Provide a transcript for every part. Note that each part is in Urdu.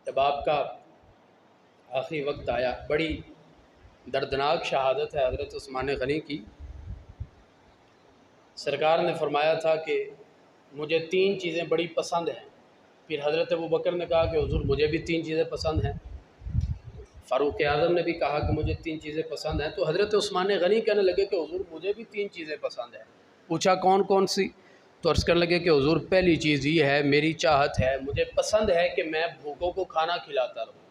جب آپ کا آخری وقت آیا، بڑی دردناک شہادت ہے حضرت عثمان غنی کی۔ سرکار نے فرمایا تھا کہ مجھے 3 چیزیں بڑی پسند ہیں۔ پھر حضرت ابوبکر نے کہا کہ حضور مجھے بھی 3 چیزیں پسند ہیں۔ فاروق اعظم نے بھی کہا کہ مجھے 3 چیزیں پسند ہیں۔ تو حضرت عثمان غنی کہنے لگے کہ حضور مجھے بھی 3 چیزیں پسند ہیں۔ پوچھا کون کون سی؟ تو عرض کرنے لگے کہ حضور پہلی چیز یہ ہے، میری چاہت ہے، مجھے پسند ہے کہ میں بھوکوں کو کھانا کھلاتا رہوں۔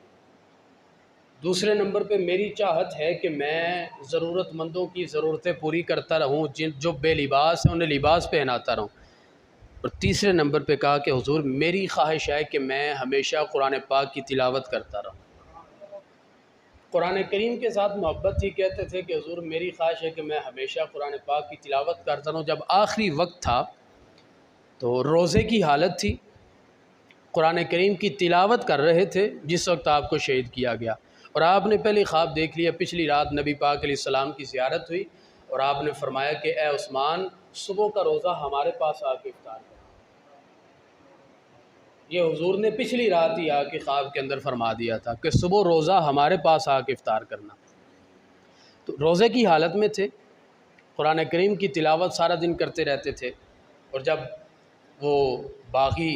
دوسرے نمبر پہ میری چاہت ہے کہ میں ضرورت مندوں کی ضرورتیں پوری کرتا رہوں، جو بے لباس ہیں انہیں لباس پہناتا رہوں۔ اور تیسرے نمبر پہ کہا کہ حضور میری خواہش ہے کہ میں ہمیشہ قرآن پاک کی تلاوت کرتا رہوں۔ قرآن کریم کے ساتھ محبت ہی کہتے تھے کہ حضور میری خواہش ہے کہ میں ہمیشہ قرآن پاک کی تلاوت کرتا رہوں۔ جب آخری وقت تھا تو روزے کی حالت تھی، قرآن کریم کی تلاوت کر رہے تھے جس وقت آپ کو شہید کیا گیا، اور آپ نے پہلے خواب دیکھ لیا۔ پچھلی رات نبی پاک علیہ السلام کی زیارت ہوئی اور آپ نے فرمایا کہ اے عثمان، صبح کا روزہ ہمارے پاس آ کے افطار کر۔ یہ حضور نے پچھلی رات ہی آ کے خواب کے اندر فرما دیا تھا کہ صبح روزہ ہمارے پاس آ کے افطار کرنا۔ تو روزے کی حالت میں تھے، قرآن کریم کی تلاوت سارا دن کرتے رہتے تھے، اور جب وہ باغی،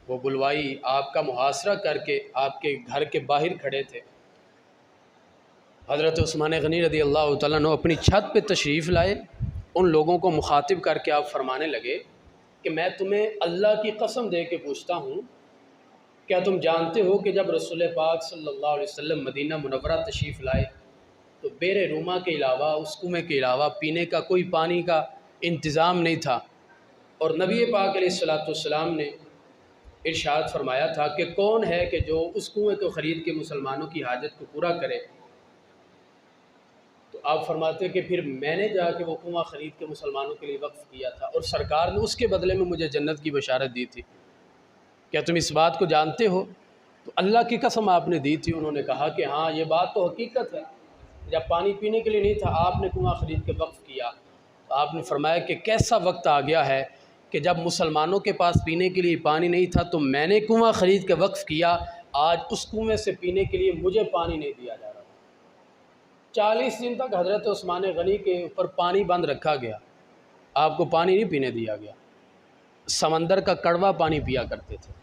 وہ بلوائی آپ کا محاصرہ کر کے آپ کے گھر کے باہر کھڑے تھے، حضرت عثمان غنی رضی اللہ تعالیٰ عنہ اپنی چھت پہ تشریف لائے۔ ان لوگوں کو مخاطب کر کے آپ فرمانے لگے کہ میں تمہیں اللہ کی قسم دے کے پوچھتا ہوں، کیا تم جانتے ہو کہ جب رسول پاک صلی اللہ علیہ وسلم مدینہ منورہ تشریف لائے تو بیر روما کے علاوہ، اس کنویں کے علاوہ پینے کا کوئی پانی کا انتظام نہیں تھا، اور نبی پاک علیہ السلام نے ارشاد فرمایا تھا کہ کون ہے کہ جو اس کنویں کو خرید کے مسلمانوں کی حاجت کو پورا کرے؟ تو آپ فرماتے کہ پھر میں نے جا کے وہ کنواں خرید کے مسلمانوں کے لیے وقف کیا تھا، اور سرکار نے اس کے بدلے میں مجھے جنت کی بشارت دی تھی۔ کیا تم اس بات کو جانتے ہو؟ تو اللہ کی قسم آپ نے دی تھی۔ انہوں نے کہا کہ ہاں یہ بات تو حقیقت ہے، جب پانی پینے کے لیے نہیں تھا آپ نے کنواں خرید کے وقف کیا۔ تو آپ نے فرمایا کہ کیسا وقت آ گیا ہے کہ جب مسلمانوں کے پاس پینے کے لیے پانی نہیں تھا تو میں نے کنواں خرید کے وقف کیا، آج اس کنویں سے پینے کے لیے مجھے پانی نہیں دیا جا رہا۔ 40 دن تک حضرت عثمان غنی کے اوپر پانی بند رکھا گیا، آپ کو پانی نہیں پینے دیا گیا، سمندر کا کڑوا پانی پیا کرتے تھے۔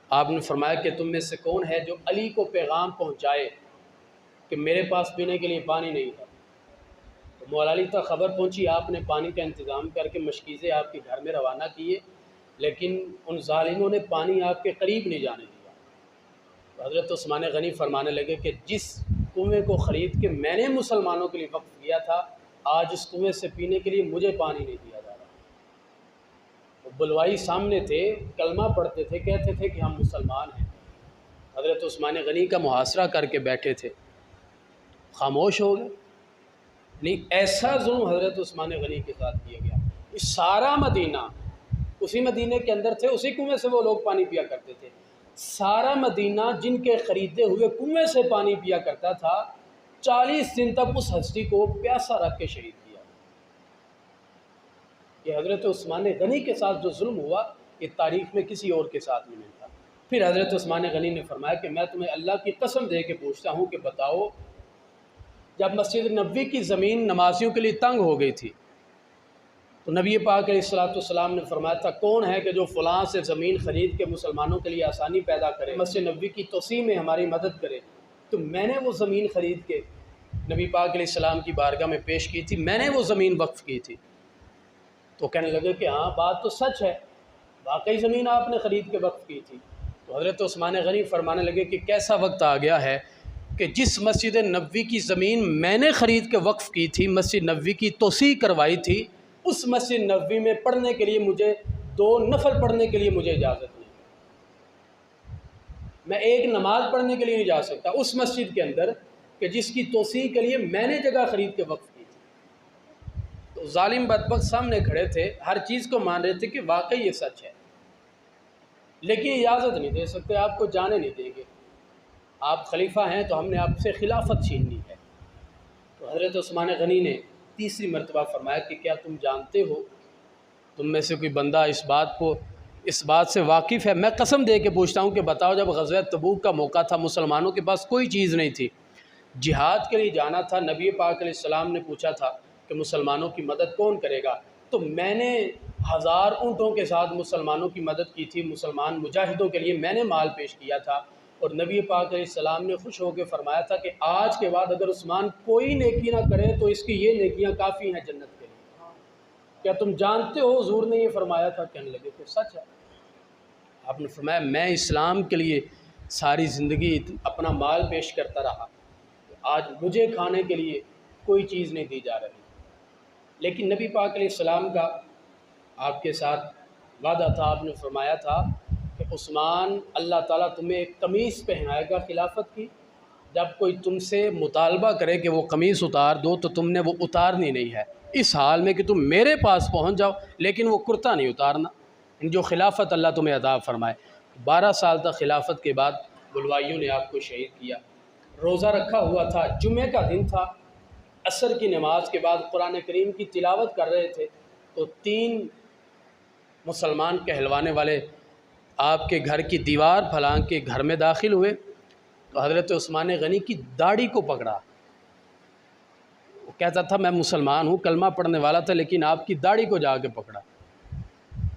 آپ نے فرمایا کہ تم میں سے کون ہے جو علی کو پیغام پہنچائے کہ میرے پاس پینے کے لیے پانی نہیں ہے؟ تو مولا علی تک خبر پہنچی، آپ نے پانی کا انتظام کر کے مشکیزیں آپ کے گھر میں روانہ کیے، لیکن ان ظالموں نے پانی آپ کے قریب نہیں جانے دیا۔ تو حضرت عثمان غنی فرمانے لگے کہ جس کنویں کو خرید کے میں نے مسلمانوں کے لیے وقف کیا تھا، آج اس کنویں سے پینے کے لیے مجھے پانی نہیں دیا جا رہا۔ وہ بلوائی سامنے تھے، کلمہ پڑھتے تھے، کہتے تھے کہ ہم مسلمان ہیں۔ حضرت عثمان غنی کا محاصرہ کر کے بیٹھے تھے، خاموش ہو گئے۔ نہیں، ایسا ظلم حضرت عثمان غنی کے ساتھ کیا گیا۔ اس سارا مدینہ، اسی مدینے کے اندر تھے، اسی کنویں سے وہ لوگ پانی پیا کرتے تھے۔ سارا مدینہ جن کے خریدے ہوئے کنویں سے پانی پیا کرتا تھا، 40 دن تک اس ہستی کو پیاسا رکھ کے شہید کیا۔ یہ حضرت عثمان غنی کے ساتھ جو ظلم ہوا، یہ تاریخ میں کسی اور کے ساتھ نہیں ملتا۔ پھر حضرت عثمان غنی نے فرمایا کہ میں تمہیں اللہ کی قسم دے کے پوچھتا ہوں کہ بتاؤ، جب مسجد نبوی کی زمین نمازیوں کے لیے تنگ ہو گئی تھی تو نبی پاک علیہ السلام نے فرمایا تھا کون ہے کہ جو فلاں سے زمین خرید کے مسلمانوں کے لیے آسانی پیدا کرے، مسجد نبوی کی توسیع میں ہماری مدد کرے؟ تو میں نے وہ زمین خرید کے نبی پاک علیہ السلام کی بارگاہ میں پیش کی تھی، میں نے وہ زمین وقف کی تھی۔ تو کہنے لگے کہ ہاں بات تو سچ ہے، واقعی زمین آپ نے خرید کے وقف کی تھی۔ تو حضرت عثمان غنی فرمانے لگے کہ کیسا وقت آ گیا ہے کہ جس مسجد نبوی کی زمین میں نے خرید کے وقف کی تھی، مسجد نبوی کی توسیع کروائی تھی، اس مسجد نبوی میں پڑھنے کے لیے مجھے 2 نفل پڑھنے کے لیے مجھے اجازت نہیں، میں ایک نماز پڑھنے کے لیے نہیں جا سکتا اس مسجد کے اندر کہ جس کی توسیع کے لیے میں نے جگہ خرید کے وقف کی تھی۔ تو ظالم بدبخت سامنے کھڑے تھے، ہر چیز کو مان رہے تھے کہ واقعی یہ سچ ہے، لیکن اجازت نہیں دے سکتے، آپ کو جانے نہیں دیں گے، آپ خلیفہ ہیں تو ہم نے آپ سے خلافت چھیننی ہے۔ تو حضرت عثمان غنی نے تیسری مرتبہ فرمایا کہ کیا تم جانتے ہو، تم میں سے کوئی بندہ اس بات کو اس بات سے واقف ہے؟ میں قسم دے کے پوچھتا ہوں کہ بتاؤ، جب غزوہ تبوک کا موقع تھا، مسلمانوں کے پاس کوئی چیز نہیں تھی، جہاد کے لیے جانا تھا، نبی پاک علیہ السلام نے پوچھا تھا کہ مسلمانوں کی مدد کون کرے گا، تو میں نے 1000 اونٹوں کے ساتھ مسلمانوں کی مدد کی تھی، مسلمان مجاہدوں کے لیے میں نے مال پیش کیا تھا، اور نبی پاک علیہ السلام نے خوش ہو کے فرمایا تھا کہ آج کے بعد اگر عثمان کوئی نیکی نہ کرے تو اس کی یہ نیکیاں کافی ہیں جنت کے لیے۔ کیا تم جانتے ہو حضور نے یہ فرمایا تھا؟ کہنے لگے کہ سچ ہے۔ آپ نے فرمایا میں اسلام کے لیے ساری زندگی اپنا مال پیش کرتا رہا، آج مجھے کھانے کے لیے کوئی چیز نہیں دی جا رہی، لیکن نبی پاک علیہ السلام کا آپ کے ساتھ وعدہ تھا، آپ نے فرمایا تھا کہ عثمان اللہ تعالیٰ تمہیں ایک قمیص پہنائے گا خلافت کی، جب کوئی تم سے مطالبہ کرے کہ وہ قمیص اتار دو تو تم نے وہ اتارنی نہیں ہے، اس حال میں کہ تم میرے پاس پہنچ جاؤ لیکن وہ کرتا نہیں اتارنا، جو خلافت اللہ تمہیں عطا فرمائے۔ 12 سال تک خلافت کے بعد بلوائیوں نے آپ کو شہید کیا۔ روزہ رکھا ہوا تھا، جمعہ کا دن تھا، عصر کی نماز کے بعد قرآن کریم کی تلاوت کر رہے تھے تو 3 مسلمان کہلوانے والے آپ کے گھر کی دیوار پھلانگ کے گھر میں داخل ہوئے تو حضرت عثمان غنی کی داڑھی کو پکڑا۔ وہ کہتا تھا میں مسلمان ہوں، کلمہ پڑھنے والا تھا، لیکن آپ کی داڑھی کو جا کے پکڑا۔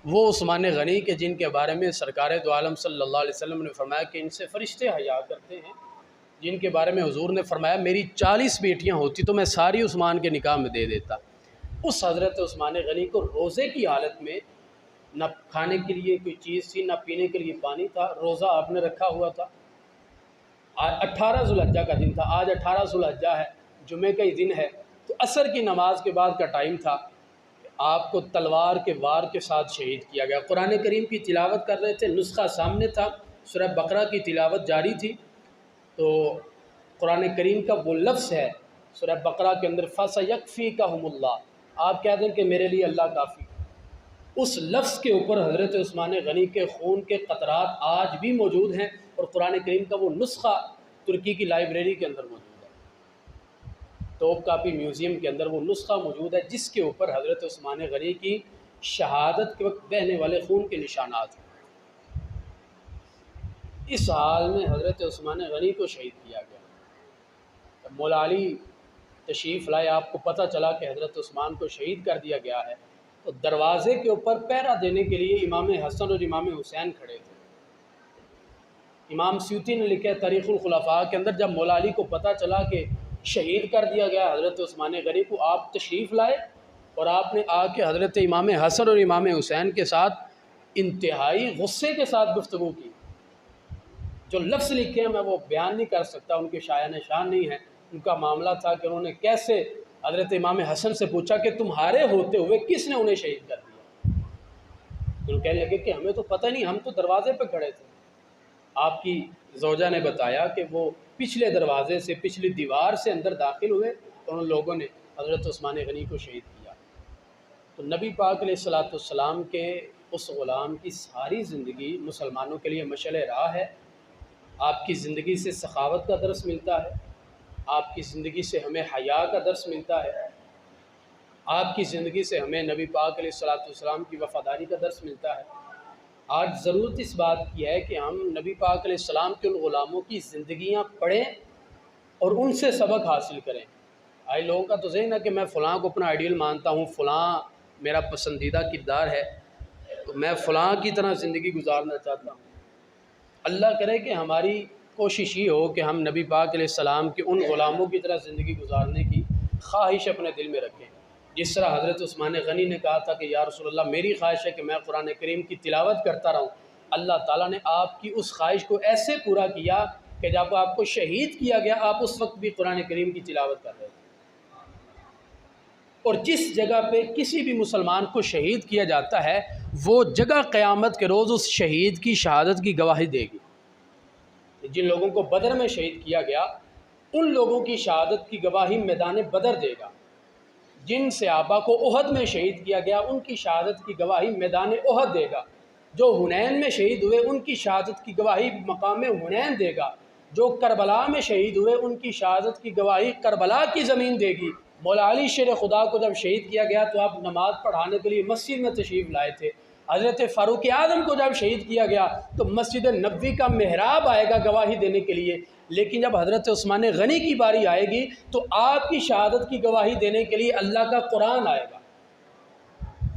وہ عثمان غنی کے جن کے بارے میں سرکار دو عالم صلی اللہ علیہ وسلم نے فرمایا کہ ان سے فرشتے حیا کرتے ہیں، جن کے بارے میں حضور نے فرمایا میری 40 بیٹیاں ہوتی تو میں ساری عثمان کے نکاح میں دے دیتا، اس حضرت عثمان غنی کو روزے کی حالت میں نہ کھانے کے لیے کوئی چیز تھی، نہ پینے کے لیے پانی تھا، روزہ آپ نے رکھا ہوا تھا۔ آج 18 ذو الحجہ کا دن تھا، آج 18 ذو الحجہ ہے، جمعے کا ہی دن ہے، تو عصر کی نماز کے بعد کا ٹائم تھا، آپ کو تلوار کے وار کے ساتھ شہید کیا گیا۔ قرآن کریم کی تلاوت کر رہے تھے، نسخہ سامنے تھا، سورہ بقرہ کی تلاوت جاری تھی، تو قرآن کریم کا وہ لفظ ہے سورہ بقرہ کے اندر فَسَيَكْفِيكَهُمُ اللَّهُ، آپ کہہ دیں کہ میرے لیے اللہ کافی، اس لفظ کے اوپر حضرت عثمان غنی کے خون کے قطرات آج بھی موجود ہیں، اور قرآن کریم کا وہ نسخہ ترکی کی لائبریری کے اندر موجود ہے، توپ کاپی میوزیم کے اندر وہ نسخہ موجود ہے جس کے اوپر حضرت عثمان غنی کی شہادت کے وقت بہنے والے خون کے نشانات ہیں۔ اس حال میں حضرت عثمان غنی کو شہید کیا گیا۔ جب مولا علی تشریف لائے، آپ کو پتہ چلا کہ حضرت عثمان کو شہید کر دیا گیا ہے، تو دروازے کے اوپر پہرا دینے کے لیے امام حسن اور امام حسین کھڑے تھے۔ امام سیوطی نے لکھا ہے تاریخ الخلفاء کے اندر، جب مولا علی کو پتہ چلا کہ شہید کر دیا گیا حضرت عثمان غنی کو، آپ تشریف لائے اور آپ نے آ کے حضرت امام حسن اور امام حسین کے ساتھ انتہائی غصے کے ساتھ گفتگو کی۔ جو لفظ لکھے ہیں میں وہ بیان نہیں کر سکتا، ان کے شایان شان نہیں ہیں۔ ان کا معاملہ تھا کہ انہوں نے کیسے حضرت امام حسن سے پوچھا کہ تمہارے ہوتے ہوئے کس نے انہیں شہید کر دیا؟ انہوں کہنے لگے کہ ہمیں تو پتہ نہیں، ہم تو دروازے پہ کھڑے تھے۔ آپ کی زوجہ نے بتایا کہ وہ پچھلے دروازے سے، پچھلی دیوار سے اندر داخل ہوئے اور ان لوگوں نے حضرت عثمان غنی کو شہید کیا۔ تو نبی پاک علیہ الصلوۃ والسلام کے اس غلام کی ساری زندگی مسلمانوں کے لیے مشعل راہ ہے۔ آپ کی زندگی سے سخاوت کا درس ملتا ہے، آپ کی زندگی سے ہمیں حیا کا درس ملتا ہے، آپ کی زندگی سے ہمیں نبی پاک علیہ الصلوۃ والسلام کی وفاداری کا درس ملتا ہے۔ آج ضرورت اس بات کی ہے کہ ہم نبی پاک علیہ السلام کے ان غلاموں کی زندگیاں پڑھیں اور ان سے سبق حاصل کریں۔ آج لوگوں کا تو ذہن ہے کہ میں فلاں کو اپنا آئیڈیل مانتا ہوں، فلاں میرا پسندیدہ کردار ہے، تو میں فلاں کی طرح زندگی گزارنا چاہتا ہوں۔ اللہ کرے کہ ہماری کوشش یہ ہو کہ ہم نبی پاک علیہ السلام کے ان غلاموں کی طرح زندگی گزارنے کی خواہش اپنے دل میں رکھیں، جس طرح حضرت عثمان غنی نے کہا تھا کہ یا رسول اللہ میری خواہش ہے کہ میں قرآن کریم کی تلاوت کرتا رہوں۔ اللہ تعالیٰ نے آپ کی اس خواہش کو ایسے پورا کیا کہ جب آپ کو شہید کیا گیا آپ اس وقت بھی قرآن کریم کی تلاوت کر رہے تھے، اور جس جگہ پہ کسی بھی مسلمان کو شہید کیا جاتا ہے وہ جگہ قیامت کے روز اس شہید کی شہادت کی گواہی دے گی۔ جن لوگوں کو بدر میں شہید کیا گیا ان لوگوں کی شہادت کی گواہی میدان بدر دے گا، جن صحابہ کو احد میں شہید کیا گیا ان کی شہادت کی گواہی میدان احد دے گا، جو حنین میں شہید ہوئے ان کی شہادت کی گواہی مقام حنین دے گا، جو کربلا میں شہید ہوئے ان کی شہادت کی گواہی کربلا کی زمین دے گی۔ مولا علی شیر خدا کو جب شہید کیا گیا تو آپ نماز پڑھانے کے لیے مسجد میں تشریف لائے تھے، حضرت فاروق اعظم کو جب شہید کیا گیا تو مسجد نبوی کا محراب آئے گا گواہی دینے کے لیے، لیکن جب حضرت عثمان غنی کی باری آئے گی تو آپ کی شہادت کی گواہی دینے کے لیے اللہ کا قرآن آئے گا۔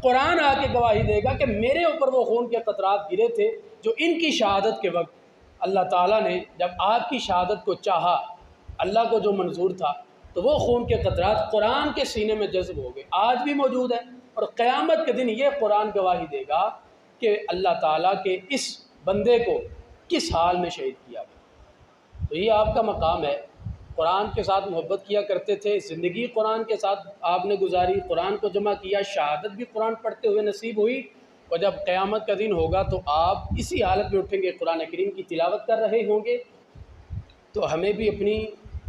قرآن آ کے گواہی دے گا کہ میرے اوپر وہ خون کے قطرات گرے تھے جو ان کی شہادت کے وقت اللہ تعالیٰ نے جب آپ کی شہادت کو چاہا، اللہ کو جو منظور تھا، تو وہ خون کے قطرات قرآن کے سینے میں جذب ہو گئے، آج بھی موجود ہے۔ اور قیامت کے دن یہ قرآن گواہی دے گا کہ اللہ تعالیٰ کے اس بندے کو کس حال میں شہید کیا گیا۔ تو یہ آپ کا مقام ہے، قرآن کے ساتھ محبت کیا کرتے تھے، زندگی قرآن کے ساتھ آپ نے گزاری، قرآن کو جمع کیا، شہادت بھی قرآن پڑھتے ہوئے نصیب ہوئی، اور جب قیامت کا دن ہوگا تو آپ اسی حالت میں اٹھیں گے، قرآن کریم کی تلاوت کر رہے ہوں گے۔ تو ہمیں بھی اپنی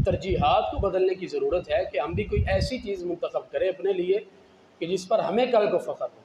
ترجیحات کو بدلنے کی ضرورت ہے کہ ہم بھی کوئی ایسی چیز منتخب کریں اپنے لیے کہ جس پر ہمیں کل کو فخر ہو۔